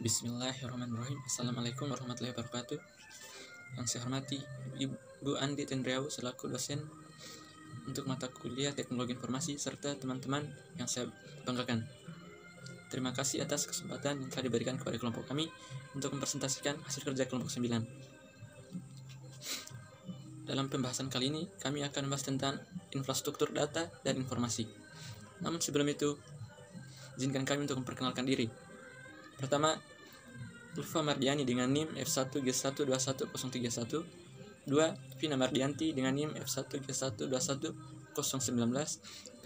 Bismillahirrahmanirrahim. Assalamualaikum warahmatullahi wabarakatuh. Yang saya hormati Ibu Andi Tendriau selaku dosen untuk mata kuliah Teknologi Informasi serta teman-teman yang saya banggakan. Terima kasih atas kesempatan yang telah diberikan kepada kelompok kami untuk mempresentasikan hasil kerja kelompok 9. Dalam pembahasan kali ini, kami akan membahas tentang infrastruktur data dan informasi. Namun sebelum itu, izinkan kami untuk memperkenalkan diri. Pertama, Ulfa Mardiani dengan NIM F1G121031. 2. Vina Mardianti dengan NIM F1G121019.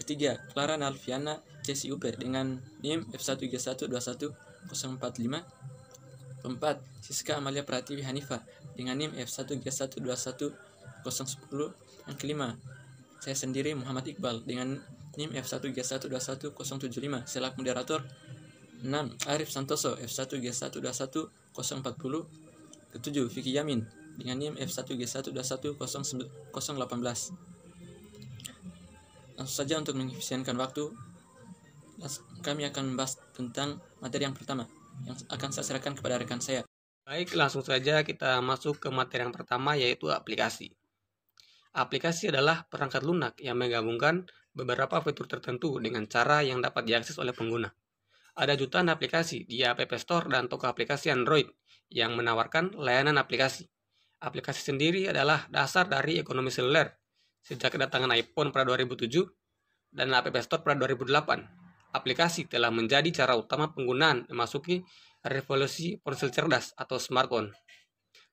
Ketiga, Clara Nalviana CSIUP dengan NIM F1G121045. 4. Siska Amalia Pratiwi Hanifa dengan NIM F1G121010. Yang kelima, saya sendiri Muhammad Iqbal dengan NIM F1G121075 selaku moderator. 6. Arif Santoso F1G121040. 7. Vicky Yamin dengan NIM F1G121018. Langsung saja untuk mengefisienkan waktu, kami akan membahas tentang materi yang pertama yang akan saya serahkan kepada rekan saya. Baik, langsung saja kita masuk ke materi yang pertama, yaitu aplikasi. Aplikasi adalah perangkat lunak yang menggabungkan beberapa fitur tertentu dengan cara yang dapat diakses oleh pengguna. Ada jutaan aplikasi di App Store dan toko aplikasi Android yang menawarkan layanan aplikasi. Aplikasi sendiri adalah dasar dari ekonomi seluler. Sejak kedatangan iPhone pada 2007 dan App Store pada 2008, aplikasi telah menjadi cara utama penggunaan memasuki revolusi ponsel cerdas atau smartphone.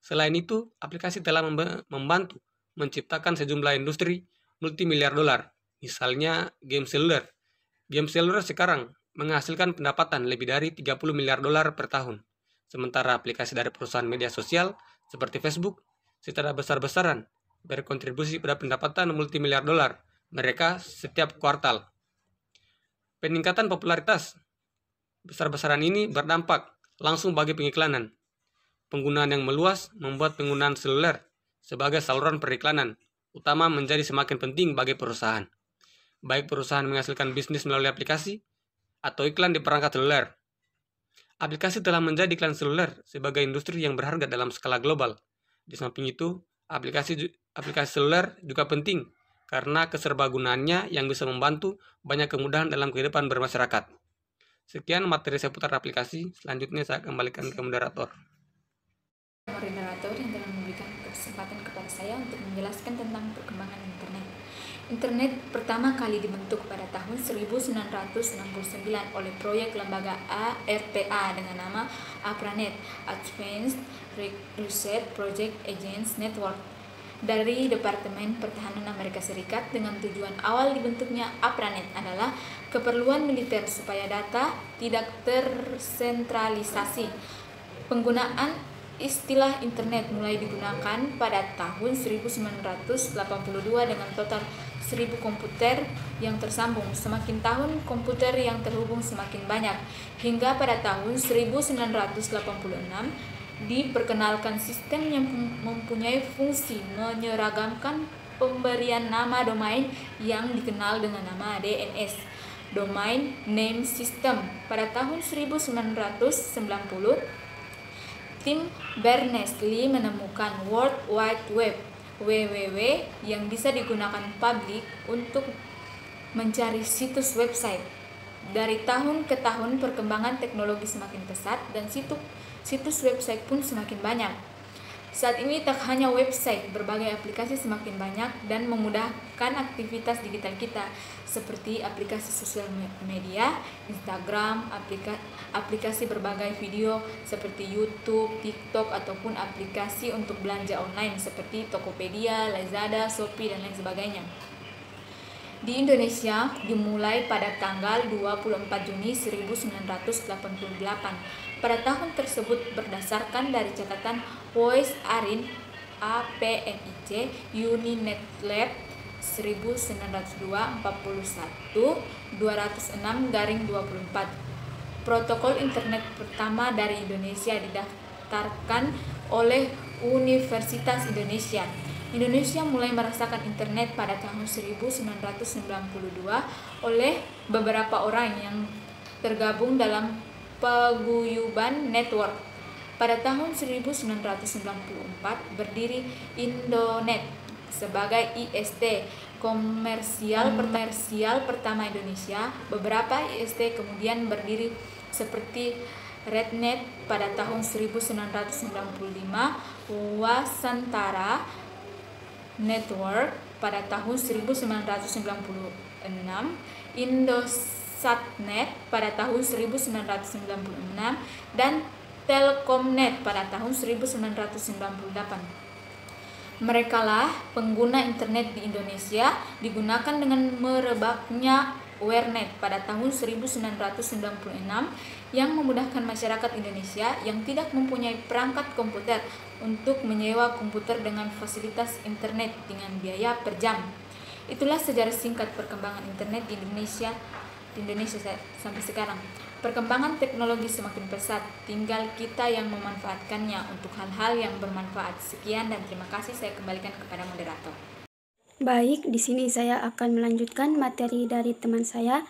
Selain itu, aplikasi telah membantu menciptakan sejumlah industri multimiliar dolar, misalnya game seluler. Game seluler sekarang menghasilkan pendapatan lebih dari 30 miliar dolar per tahun. Sementara aplikasi dari perusahaan media sosial seperti Facebook secara besar-besaran berkontribusi pada pendapatan multimiliar dolar mereka setiap kuartal. Peningkatan popularitas besar-besaran ini berdampak langsung bagi pengiklanan. Penggunaan yang meluas membuat penggunaan seluler sebagai saluran periklanan utama menjadi semakin penting bagi perusahaan. Baik perusahaan menghasilkan bisnis melalui aplikasi atau iklan di perangkat seluler. Aplikasi telah menjadi iklan seluler sebagai industri yang berharga dalam skala global. Di samping itu, aplikasi seluler juga penting karena keserbagunaannya yang bisa membantu banyak kemudahan dalam kehidupan bermasyarakat. Sekian materi seputar aplikasi, selanjutnya saya kembalikan ke moderator. Moderator yang telah memberikan kesempatan kepada saya untuk menjelaskan tentang perkembangan internet. Internet pertama kali dibentuk pada tahun 1969 oleh proyek lembaga ARPA dengan nama APRANET (Advanced Research Project Agency Network) dari Departemen Pertahanan Amerika Serikat. Dengan tujuan awal dibentuknya APRANET adalah keperluan militer supaya data tidak tersentralisasi. Penggunaan istilah internet mulai digunakan pada tahun 1982 dengan total 1000 komputer yang tersambung. Semakin tahun komputer yang terhubung semakin banyak, hingga pada tahun 1986 diperkenalkan sistem yang mempunyai fungsi menyeragamkan pemberian nama domain yang dikenal dengan nama DNS, Domain Name System. Pada tahun 1990, tim Berners-Lee menemukan World Wide Web (WWW) yang bisa digunakan publik untuk mencari situs website. Dari tahun ke tahun perkembangan teknologi semakin pesat dan situs website pun semakin banyak. Saat ini tak hanya website, berbagai aplikasi semakin banyak dan memudahkan aktivitas digital kita, seperti aplikasi sosial media, Instagram, aplikasi berbagai video seperti YouTube, TikTok, ataupun aplikasi untuk belanja online seperti Tokopedia, Lazada, Shopee, dan lain sebagainya. Di Indonesia dimulai pada tanggal 24 Juni 1988. Pada tahun tersebut berdasarkan dari catatan Voice Arin APNIC Uninet Lab 1902-41-206-24. Protokol internet pertama dari Indonesia didaftarkan oleh Universitas Indonesia. Indonesia mulai merasakan internet pada tahun 1992 oleh beberapa orang yang tergabung dalam paguyuban network. Pada tahun 1994 berdiri Indonet sebagai IST komersial pertama Indonesia. Beberapa IST kemudian berdiri seperti Rednet pada tahun 1995, Wasantara Network pada tahun 1996, Indosatnet pada tahun 1996, dan Telkomnet pada tahun 1998. Merekalah pengguna internet di Indonesia digunakan dengan merebaknya Warnet pada tahun 1996 yang memudahkan masyarakat Indonesia yang tidak mempunyai perangkat komputer untuk menyewa komputer dengan fasilitas internet dengan biaya per jam. Itulah sejarah singkat perkembangan internet di Indonesia sampai sekarang. Perkembangan teknologi semakin pesat, tinggal kita yang memanfaatkannya untuk hal-hal yang bermanfaat. Sekian dan terima kasih, saya kembalikan kepada moderator. Baik, di sini saya akan melanjutkan materi dari teman saya,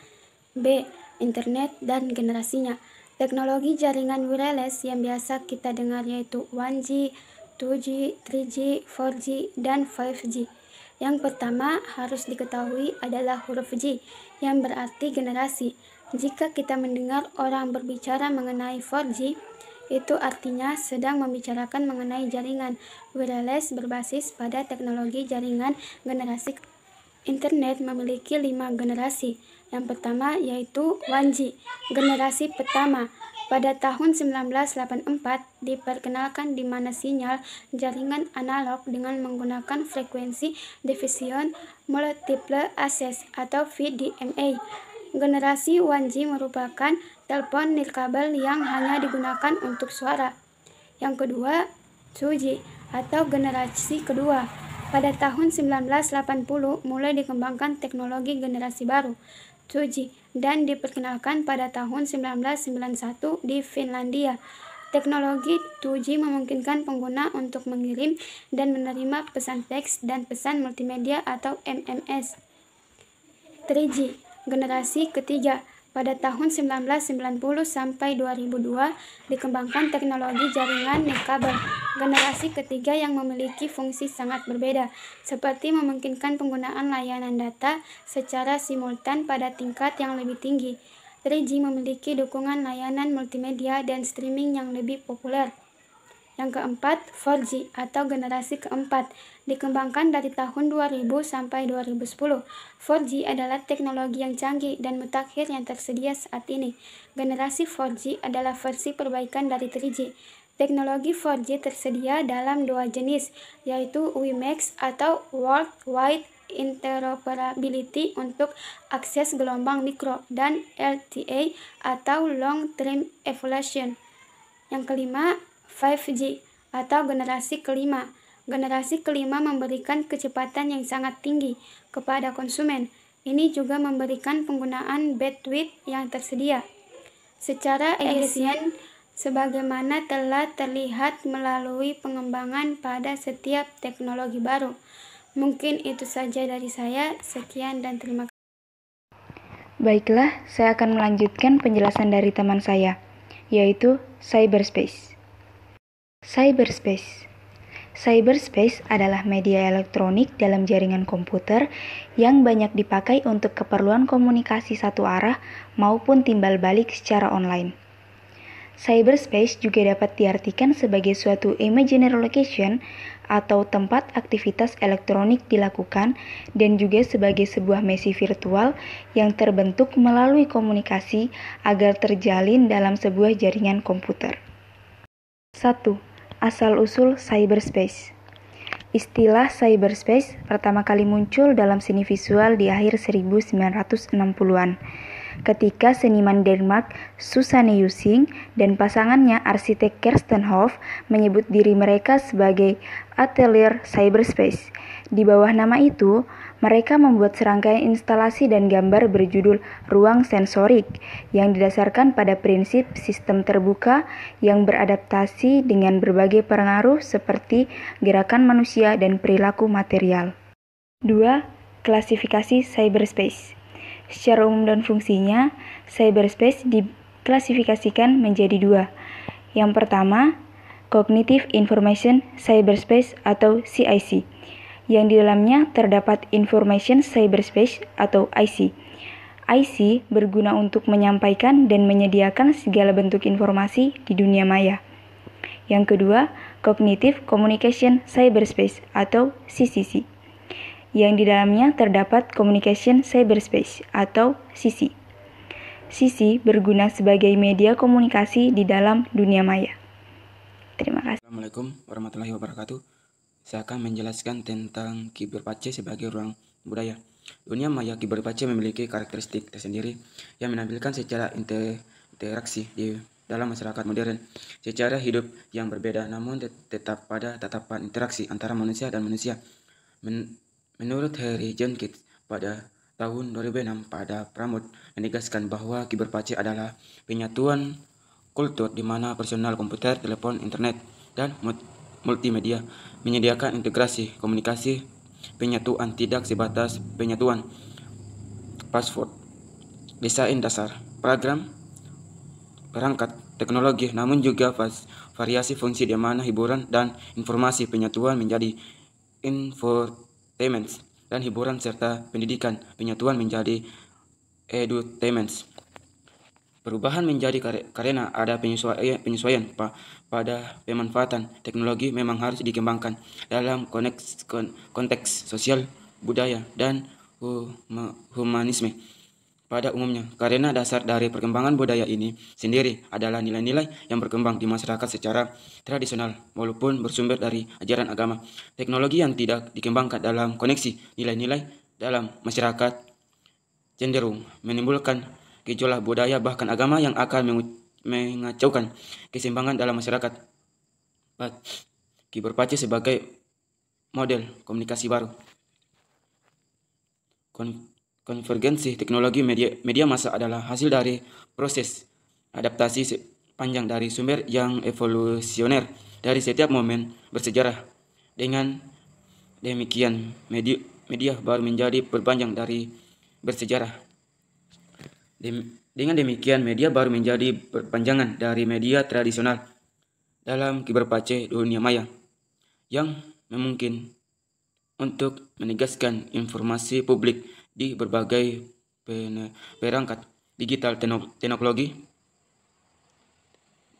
B. Internet dan generasinya. Teknologi jaringan wireless yang biasa kita dengar yaitu 1G, 2G, 3G, 4G, dan 5G. Yang pertama harus diketahui adalah huruf G, yang berarti generasi. Jika kita mendengar orang berbicara mengenai 4G, itu artinya sedang membicarakan mengenai jaringan wireless berbasis pada teknologi jaringan generasi. Internet memiliki 5 generasi. Yang pertama yaitu 1G, generasi pertama. Pada tahun 1984 diperkenalkan di mana sinyal jaringan analog dengan menggunakan frekuensi division multiple access atau VDMA. Generasi 1G merupakan telepon nirkabel yang hanya digunakan untuk suara. Yang kedua, 2G atau generasi kedua. Pada tahun 1980 mulai dikembangkan teknologi generasi baru, 2G, dan diperkenalkan pada tahun 1991 di Finlandia. Teknologi 2G memungkinkan pengguna untuk mengirim dan menerima pesan teks dan pesan multimedia atau MMS. 3G, generasi ketiga. Pada tahun 1990 sampai 2002 dikembangkan teknologi jaringan nirkabel. Generasi ketiga yang memiliki fungsi sangat berbeda, seperti memungkinkan penggunaan layanan data secara simultan pada tingkat yang lebih tinggi. 3G memiliki dukungan layanan multimedia dan streaming yang lebih populer. Yang keempat, 4G atau generasi keempat, dikembangkan dari tahun 2000 sampai 2010. 4G adalah teknologi yang canggih dan mutakhir yang tersedia saat ini. Generasi 4G adalah versi perbaikan dari 3G. Teknologi 4G tersedia dalam 2 jenis, yaitu WiMAX atau Worldwide Interoperability untuk akses gelombang mikro, dan LTE atau Long Term Evolution. Yang kelima, 5G atau generasi kelima. Generasi kelima memberikan kecepatan yang sangat tinggi kepada konsumen. Ini juga memberikan penggunaan bandwidth yang tersedia secara efisien sebagaimana telah terlihat melalui pengembangan pada setiap teknologi baru. Mungkin itu saja dari saya. Sekian dan terima kasih. Baiklah, saya akan melanjutkan penjelasan dari teman saya, yaitu cyberspace. Cyberspace adalah media elektronik dalam jaringan komputer yang banyak dipakai untuk keperluan komunikasi satu arah maupun timbal balik secara online. Cyberspace juga dapat diartikan sebagai suatu imaginary location atau tempat aktivitas elektronik dilakukan, dan juga sebagai sebuah mesi virtual yang terbentuk melalui komunikasi agar terjalin dalam sebuah jaringan komputer. 1. Asal-usul cyberspace. Istilah cyberspace pertama kali muncul dalam seni visual di akhir 1960-an, ketika seniman Denmark Susanne Jussing dan pasangannya arsitek Kersten Hoff menyebut diri mereka sebagai Atelier Cyberspace. Di bawah nama itu, mereka membuat serangkaian instalasi dan gambar berjudul ruang sensorik yang didasarkan pada prinsip sistem terbuka yang beradaptasi dengan berbagai pengaruh seperti gerakan manusia dan perilaku material. 2. Klasifikasi cyberspace. Secara umum dan fungsinya, cyberspace diklasifikasikan menjadi dua. Yang pertama, Cognitive Information Cyberspace atau CIC, yang di dalamnya terdapat Information Cyberspace atau IC. IC berguna untuk menyampaikan dan menyediakan segala bentuk informasi di dunia maya. Yang kedua, Cognitive Communication Cyberspace atau CCC, yang di dalamnya terdapat Communication Cyberspace atau CC. CC berguna sebagai media komunikasi di dalam dunia maya. Terima kasih. Assalamualaikum warahmatullahi wabarakatuh. Saya akan menjelaskan tentang kiberpace sebagai ruang budaya. Dunia maya kiberpace memiliki karakteristik tersendiri yang menampilkan secara interaksi di dalam masyarakat modern secara hidup yang berbeda, namun tetap pada tatapan interaksi antara manusia dan manusia. Menurut Harry Jenkins pada tahun 2006, pada Pramod menegaskan bahwa kiberpace adalah penyatuan kultur di mana personal komputer, telepon, internet, dan multimedia menyediakan integrasi komunikasi. Penyatuan tidak sebatas penyatuan password, desain dasar, program, perangkat teknologi, namun juga variasi fungsi di mana hiburan dan informasi. Penyatuan menjadi infotainment dan hiburan serta pendidikan. Penyatuan menjadi edutainment. Perubahan menjadi karena ada penyesuaian pada pemanfaatan teknologi memang harus dikembangkan dalam konteks sosial, budaya, dan humanisme pada umumnya. Karena dasar dari perkembangan budaya ini sendiri adalah nilai-nilai yang berkembang di masyarakat secara tradisional walaupun bersumber dari ajaran agama. Teknologi yang tidak dikembangkan dalam koneksi nilai-nilai dalam masyarakat cenderung menimbulkan gejolak budaya bahkan agama yang akan mengacaukan keseimbangan dalam masyarakat. Kiberpace sebagai model komunikasi baru. Konvergensi teknologi media massa adalah hasil dari proses adaptasi panjang dari sumber yang evolusioner dari setiap momen bersejarah. Dengan demikian, media baru menjadi perpanjang dari bersejarah. Dengan demikian, media baru menjadi perpanjangan dari media tradisional dalam kiberpace dunia maya yang memungkinkan untuk menegaskan informasi publik di berbagai perangkat digital. Teknologi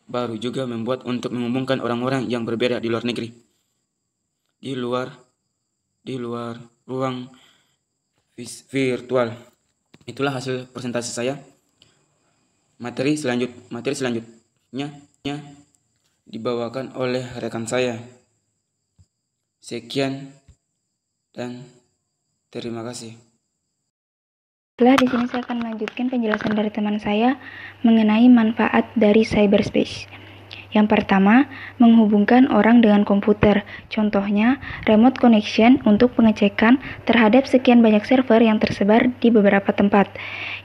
baru juga membuat untuk menghubungkan orang-orang yang berbeda di luar negeri, di luar ruang virtual. Itulah hasil presentasi saya. Materi selanjutnya dibawakan oleh rekan saya. Sekian dan terima kasih. Setelah di sini saya akan melanjutkan penjelasan dari teman saya mengenai manfaat dari cyberspace. Yang pertama, menghubungkan orang dengan komputer. Contohnya, remote connection untuk pengecekan terhadap sekian banyak server yang tersebar di beberapa tempat.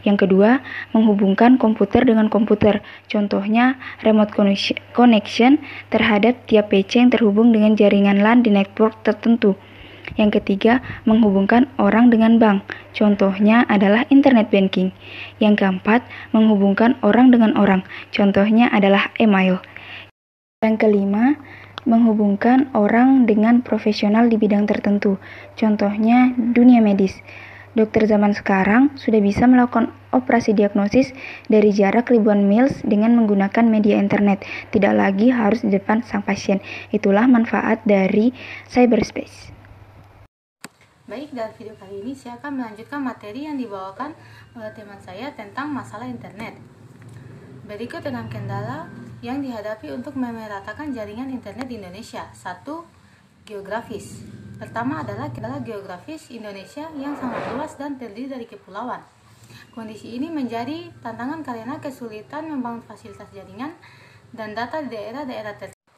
Yang kedua, menghubungkan komputer dengan komputer. Contohnya, remote connection terhadap tiap PC yang terhubung dengan jaringan LAN di network tertentu. Yang ketiga, menghubungkan orang dengan bank. Contohnya adalah internet banking. Yang keempat, menghubungkan orang dengan orang. Contohnya adalah email. Yang kelima, menghubungkan orang dengan profesional di bidang tertentu. Contohnya dunia medis. Dokter zaman sekarang sudah bisa melakukan operasi diagnosis dari jarak ribuan mils dengan menggunakan media internet. Tidak lagi harus di depan sang pasien. Itulah manfaat dari cyberspace. Baik, dalam video kali ini saya akan melanjutkan materi yang dibawakan oleh teman saya tentang masalah internet. Berikut 6 kendala yang dihadapi untuk memeratakan jaringan internet di Indonesia. 1. Geografis. Pertama adalah kendala geografis Indonesia yang sangat luas dan terdiri dari kepulauan. Kondisi ini menjadi tantangan karena kesulitan membangun fasilitas jaringan dan data di daerah-daerah tertentu.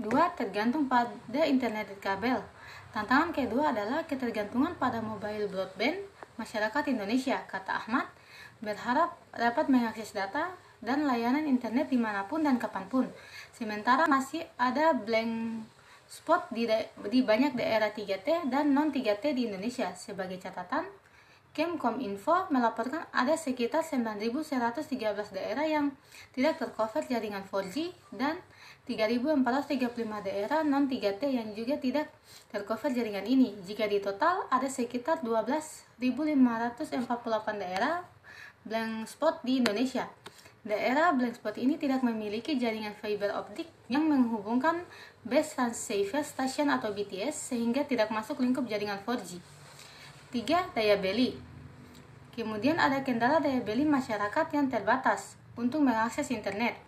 2. Tergantung pada internet kabel. Tantangan kedua adalah ketergantungan pada mobile broadband masyarakat Indonesia. Kata Ahmad, berharap dapat mengakses data dan layanan internet dimanapun dan kapanpun. Sementara masih ada blank spot di banyak daerah 3T dan non 3T di Indonesia. Sebagai catatan, Kemkominfo melaporkan ada sekitar 9.113 daerah yang tidak tercover jaringan 4G dan 3.435 daerah non-3T yang juga tidak tercover jaringan ini. Jika di total ada sekitar 12.548 daerah blank spot di Indonesia. Daerah blank spot ini tidak memiliki jaringan fiber optik yang menghubungkan Base Transceiver Station atau BTS sehingga tidak masuk lingkup jaringan 4G. 3. Daya beli. Kemudian ada kendala daya beli masyarakat yang terbatas untuk mengakses internet.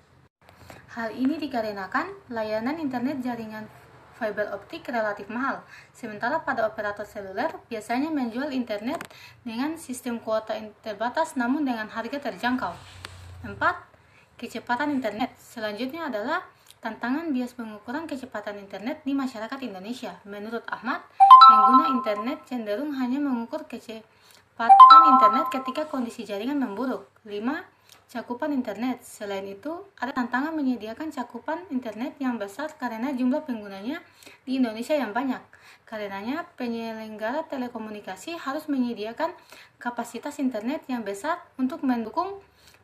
Hal ini dikarenakan layanan internet jaringan fiber optik relatif mahal, sementara pada operator seluler biasanya menjual internet dengan sistem kuota terbatas namun dengan harga terjangkau. 4. Kecepatan internet. Selanjutnya adalah tantangan bias pengukuran kecepatan internet di masyarakat Indonesia. Menurut Ahmad, pengguna internet cenderung hanya mengukur kecepatan internet ketika kondisi jaringan memburuk. 5. Cakupan internet. Selain itu, ada tantangan menyediakan cakupan internet yang besar karena jumlah penggunanya di Indonesia yang banyak. Karenanya, penyelenggara telekomunikasi harus menyediakan kapasitas internet yang besar untuk mendukung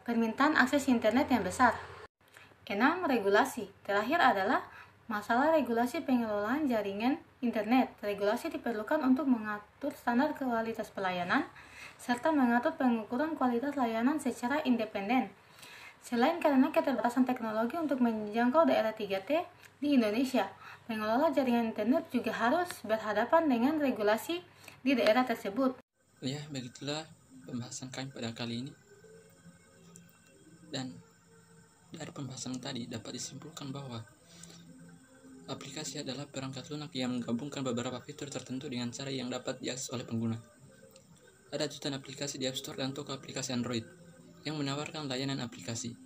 permintaan akses internet yang besar. 6. Regulasi. Terakhir adalah masalah regulasi pengelolaan jaringan internet. Regulasi diperlukan untuk mengatur standar kualitas pelayanan serta mengatur pengukuran kualitas layanan secara independen. Selain karena keterbatasan teknologi untuk menjangkau daerah 3T di Indonesia, pengelola jaringan internet juga harus berhadapan dengan regulasi di daerah tersebut. Ya, begitulah pembahasan kami pada kali ini. Dan dari pembahasan tadi dapat disimpulkan bahwa aplikasi adalah perangkat lunak yang menggabungkan beberapa fitur tertentu dengan cara yang dapat diakses oleh pengguna. Ada jutaan aplikasi di App Store dan toko aplikasi Android yang menawarkan layanan aplikasi.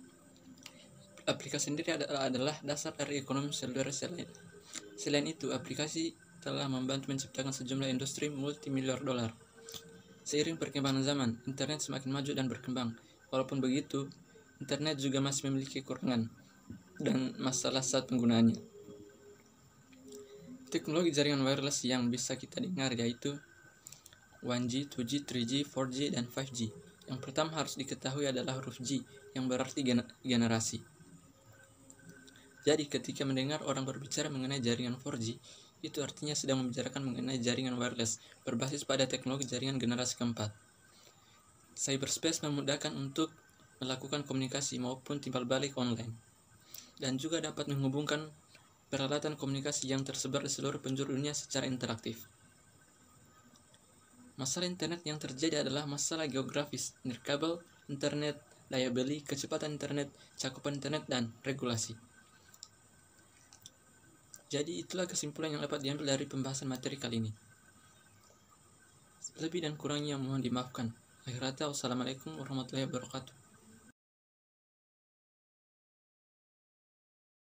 Aplikasi sendiri adalah dasar dari ekonomi seluler selain itu, aplikasi telah membantu menciptakan sejumlah industri multimiliar dolar. Seiring perkembangan zaman, internet semakin maju dan berkembang. Walaupun begitu, internet juga masih memiliki kekurangan dan masalah saat penggunaannya. Teknologi jaringan wireless yang bisa kita dengar yaitu 1G, 2G, 3G, 4G, dan 5G. Yang pertama harus diketahui adalah huruf G, yang berarti generasi. Jadi ketika mendengar orang berbicara mengenai jaringan 4G, itu artinya sedang membicarakan mengenai jaringan wireless berbasis pada teknologi jaringan generasi keempat. Cyberspace memudahkan untuk melakukan komunikasi maupun timbal balik online, dan juga dapat menghubungkan peralatan komunikasi yang tersebar di seluruh penjuru dunia secara interaktif. Masalah internet yang terjadi adalah masalah geografis, nirkabel, internet, daya beli, kecepatan internet, cakupan internet, dan regulasi. Jadi itulah kesimpulan yang dapat diambil dari pembahasan materi kali ini. Lebih dan kurangnya mohon dimaafkan. Akhir kata, wassalamualaikum warahmatullahi wabarakatuh.